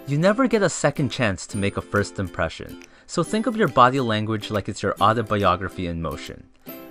You never get a second chance to make a first impression, so think of your body language like it's your autobiography in motion.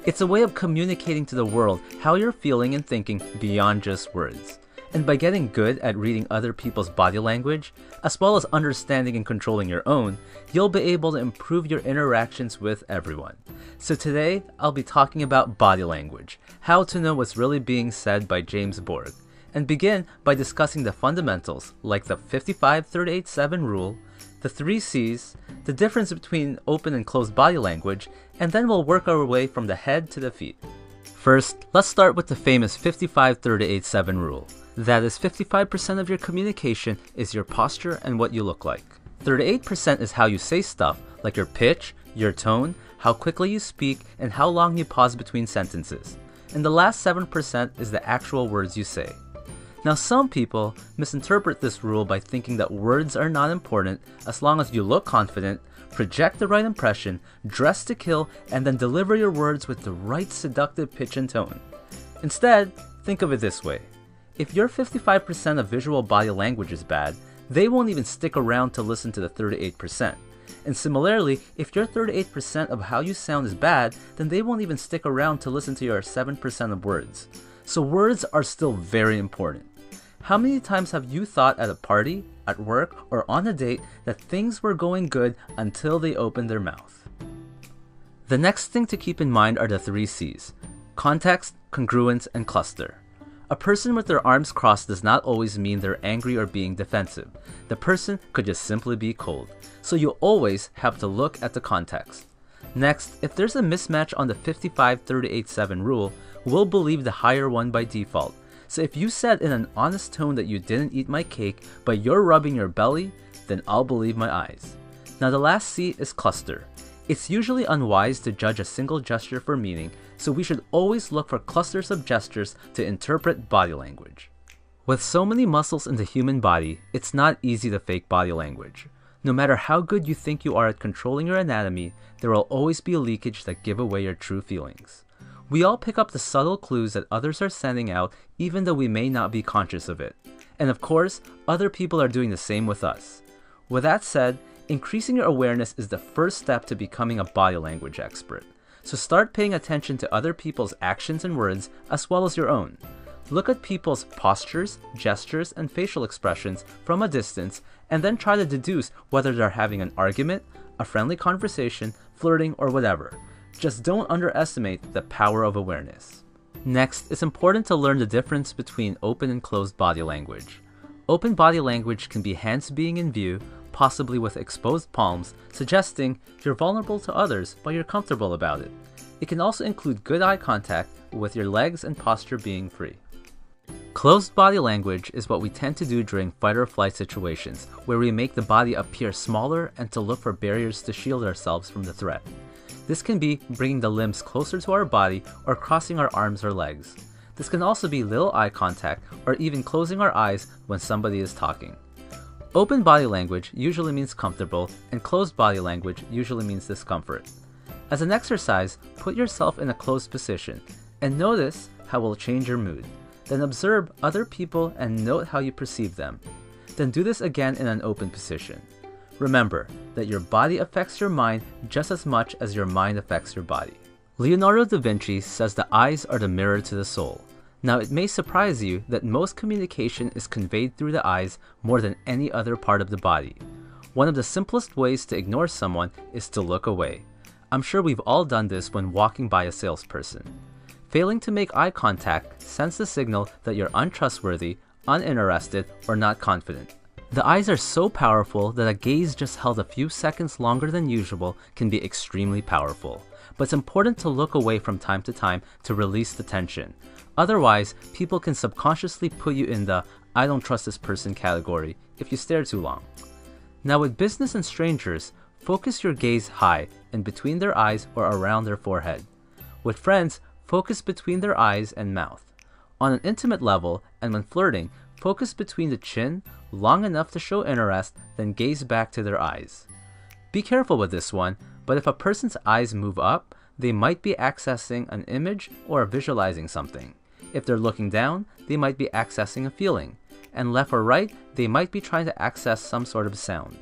It's a way of communicating to the world how you're feeling and thinking beyond just words. And by getting good at reading other people's body language, as well as understanding and controlling your own, you'll be able to improve your interactions with everyone. So today, I'll be talking about body language, how to know what's really being said by James Borg, and begin by discussing the fundamentals like the 55-38-7 rule, the 3 C's, the difference between open and closed body language, and then we'll work our way from the head to the feet. First, let's start with the famous 55-38-7 rule. That is, 55% of your communication is your posture and what you look like. 38% is how you say stuff, like your pitch, your tone, how quickly you speak, and how long you pause between sentences. And the last 7% is the actual words you say. Now, some people misinterpret this rule by thinking that words are not important as long as you look confident, project the right impression, dress to kill, and then deliver your words with the right seductive pitch and tone. Instead, think of it this way. If your 55% of visual body language is bad, they won't even stick around to listen to the 38%. And similarly, if your 38% of how you sound is bad, then they won't even stick around to listen to your 7% of words. So words are still very important. How many times have you thought at a party, at work, or on a date that things were going good until they opened their mouth? The next thing to keep in mind are the 3 C's: context, congruence, and cluster. A person with their arms crossed does not always mean they're angry or being defensive. The person could just simply be cold. So you always have to look at the context. Next, if there's a mismatch on the 55-38-7 rule, we'll believe the higher one by default. So if you said in an honest tone that you didn't eat my cake, but you're rubbing your belly, then I'll believe my eyes. Now the last C is cluster. It's usually unwise to judge a single gesture for meaning, so we should always look for clusters of gestures to interpret body language. With so many muscles in the human body, it's not easy to fake body language. No matter how good you think you are at controlling your anatomy, there will always be a leakage that give away your true feelings. We all pick up the subtle clues that others are sending out even though we may not be conscious of it. And of course, other people are doing the same with us. With that said, increasing your awareness is the first step to becoming a body language expert. So start paying attention to other people's actions and words as well as your own. Look at people's postures, gestures, and facial expressions from a distance and then try to deduce whether they're having an argument, a friendly conversation, flirting, or whatever. Just don't underestimate the power of awareness. Next, it's important to learn the difference between open and closed body language. Open body language can be hands being in view, possibly with exposed palms, suggesting you're vulnerable to others but you're comfortable about it. It can also include good eye contact with your legs and posture being free. Closed body language is what we tend to do during fight or flight situations, where we make the body appear smaller and to look for barriers to shield ourselves from the threat. This can be bringing the limbs closer to our body or crossing our arms or legs. This can also be little eye contact or even closing our eyes when somebody is talking. Open body language usually means comfortable, and closed body language usually means discomfort. As an exercise, put yourself in a closed position and notice how it will change your mood. Then observe other people and note how you perceive them. Then do this again in an open position. Remember that your body affects your mind just as much as your mind affects your body. Leonardo da Vinci says the eyes are the mirror to the soul. Now, it may surprise you that most communication is conveyed through the eyes more than any other part of the body. One of the simplest ways to ignore someone is to look away. I'm sure we've all done this when walking by a salesperson. Failing to make eye contact sends the signal that you're untrustworthy, uninterested, or not confident. The eyes are so powerful that a gaze just held a few seconds longer than usual can be extremely powerful. But it's important to look away from time to time to release the tension. Otherwise, people can subconsciously put you in the "I don't trust this person" category if you stare too long. Now with business and strangers, focus your gaze high and between their eyes or around their forehead. With friends, focus between their eyes and mouth. On an intimate level, and when flirting, focus between the chin, long enough to show interest, then gaze back to their eyes. Be careful with this one, but if a person's eyes move up, they might be accessing an image or visualizing something. If they're looking down, they might be accessing a feeling. and left or right, they might be trying to access some sort of sound.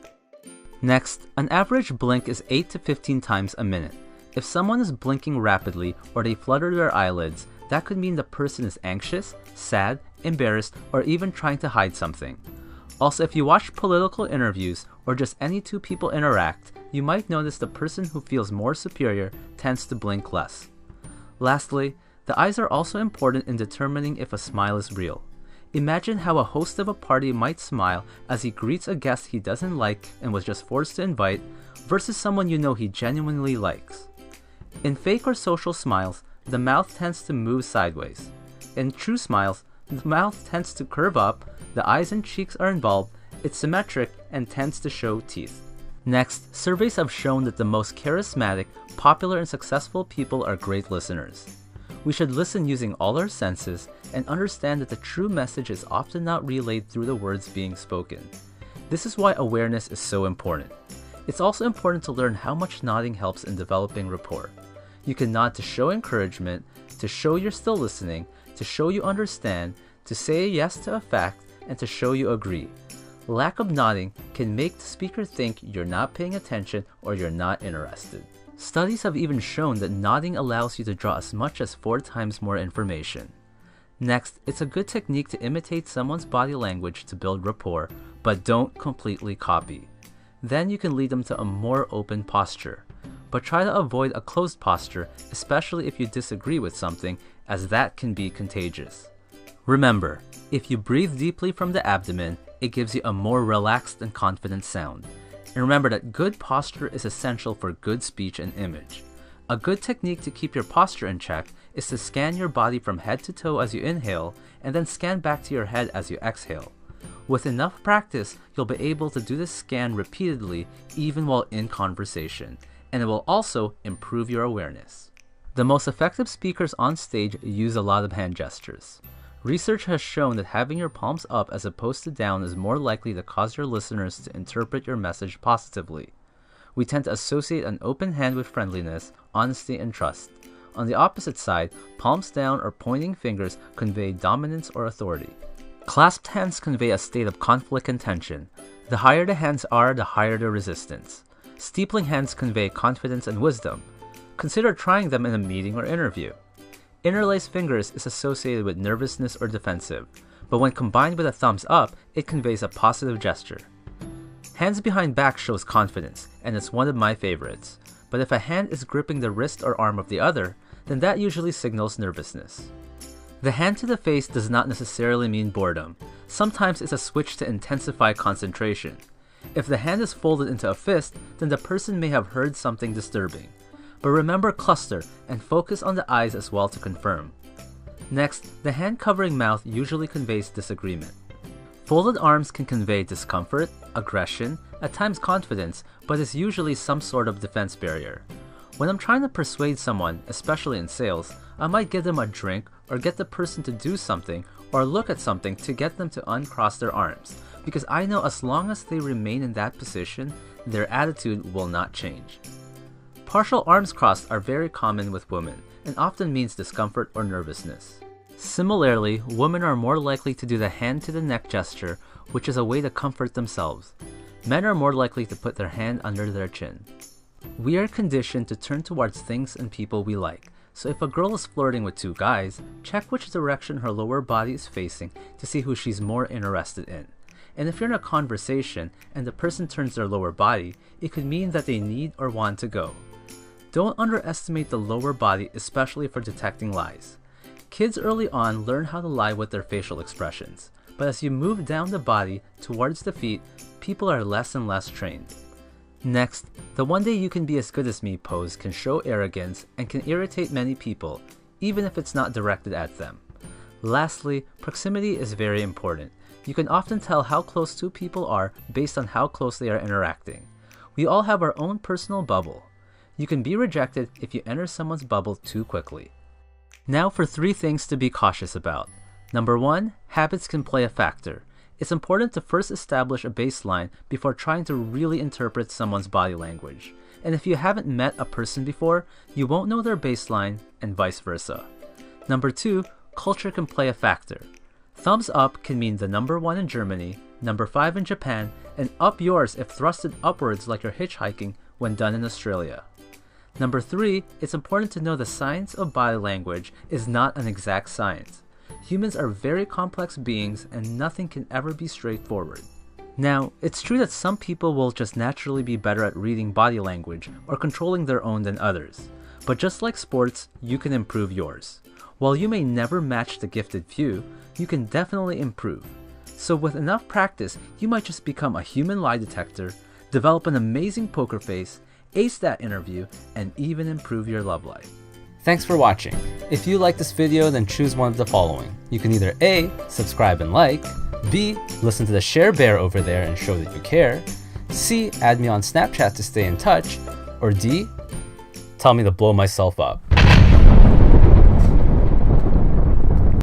Next, an average blink is 8 to 15 times a minute. If someone is blinking rapidly or they flutter their eyelids, that could mean the person is anxious, sad, embarrassed, or even trying to hide something. Also, if you watch political interviews or just any two people interact, you might notice the person who feels more superior tends to blink less. Lastly, the eyes are also important in determining if a smile is real. Imagine how a host of a party might smile as he greets a guest he doesn't like and was just forced to invite, versus someone you know he genuinely likes. In fake or social smiles, the mouth tends to move sideways. In true smiles, the mouth tends to curve up, the eyes and cheeks are involved, it's symmetric, and tends to show teeth. Next, surveys have shown that the most charismatic, popular, and successful people are great listeners. We should listen using all our senses and understand that the true message is often not relayed through the words being spoken. This is why awareness is so important. It's also important to learn how much nodding helps in developing rapport. You can nod to show encouragement, to show you're still listening, to show you understand, to say yes to a fact, and to show you agree. Lack of nodding can make the speaker think you're not paying attention or you're not interested. Studies have even shown that nodding allows you to draw as much as 4 times more information. Next, it's a good technique to imitate someone's body language to build rapport, but don't completely copy. Then you can lead them to a more open posture. But try to avoid a closed posture, especially if you disagree with something, as that can be contagious. Remember, if you breathe deeply from the abdomen, it gives you a more relaxed and confident sound. And remember that good posture is essential for good speech and image. A good technique to keep your posture in check is to scan your body from head to toe as you inhale, and then scan back to your head as you exhale. With enough practice, you'll be able to do this scan repeatedly even while in conversation, and it will also improve your awareness. The most effective speakers on stage use a lot of hand gestures. Research has shown that having your palms up as opposed to down is more likely to cause your listeners to interpret your message positively. We tend to associate an open hand with friendliness, honesty, and trust. On the opposite side, palms down or pointing fingers convey dominance or authority. Clasped hands convey a state of conflict and tension. The higher the hands are, the higher the resistance. Steepling hands convey confidence and wisdom. Consider trying them in a meeting or interview. Interlaced fingers is associated with nervousness or defensive, but when combined with a thumbs up, it conveys a positive gesture. Hands behind back shows confidence, and it's one of my favorites. But if a hand is gripping the wrist or arm of the other, then that usually signals nervousness. The hand to the face does not necessarily mean boredom. Sometimes it's a switch to intensify concentration. If the hand is folded into a fist, then the person may have heard something disturbing. But remember cluster and focus on the eyes as well to confirm. Next, the hand covering mouth usually conveys disagreement. Folded arms can convey discomfort, aggression, at times confidence, but is usually some sort of defense barrier. When I'm trying to persuade someone, especially in sales, I might give them a drink or get the person to do something or look at something to get them to uncross their arms, because I know as long as they remain in that position, their attitude will not change. Partial arms crossed are very common with women and often means discomfort or nervousness. Similarly, women are more likely to do the hand to the neck gesture, which is a way to comfort themselves. Men are more likely to put their hand under their chin. We are conditioned to turn towards things and people we like, so if a girl is flirting with 2 guys, check which direction her lower body is facing to see who she's more interested in. And if you're in a conversation and the person turns their lower body, it could mean that they need or want to go. Don't underestimate the lower body, especially for detecting lies. Kids early on learn how to lie with their facial expressions, but as you move down the body towards the feet, people are less and less trained. Next, the "one day you can be as good as me" pose can show arrogance and can irritate many people, even if it's not directed at them. Lastly, proximity is very important. You can often tell how close 2 people are based on how close they are interacting. We all have our own personal bubble. You can be rejected if you enter someone's bubble too quickly. Now for 3 things to be cautious about. Number 1, habits can play a factor. It's important to first establish a baseline before trying to really interpret someone's body language. And if you haven't met a person before, you won't know their baseline, and vice versa. Number 2, culture can play a factor. Thumbs up can mean the number 1 in Germany, number 5 in Japan, and up yours if thrusted upwards like you're hitchhiking when done in Australia. Number 3, it's important to know the science of body language is not an exact science. Humans are very complex beings and nothing can ever be straightforward. Now, it's true that some people will just naturally be better at reading body language or controlling their own than others. But just like sports, you can improve yours. While you may never match the gifted few, you can definitely improve. So with enough practice, you might just become a human lie detector, develop an amazing poker face, ace that interview, and even improve your love life. Thanks for watching. If you like this video, then choose one of the following. You can either A, subscribe and like, B, listen to the share bear over there and show that you care, C, add me on Snapchat to stay in touch, or D, tell me to blow myself up.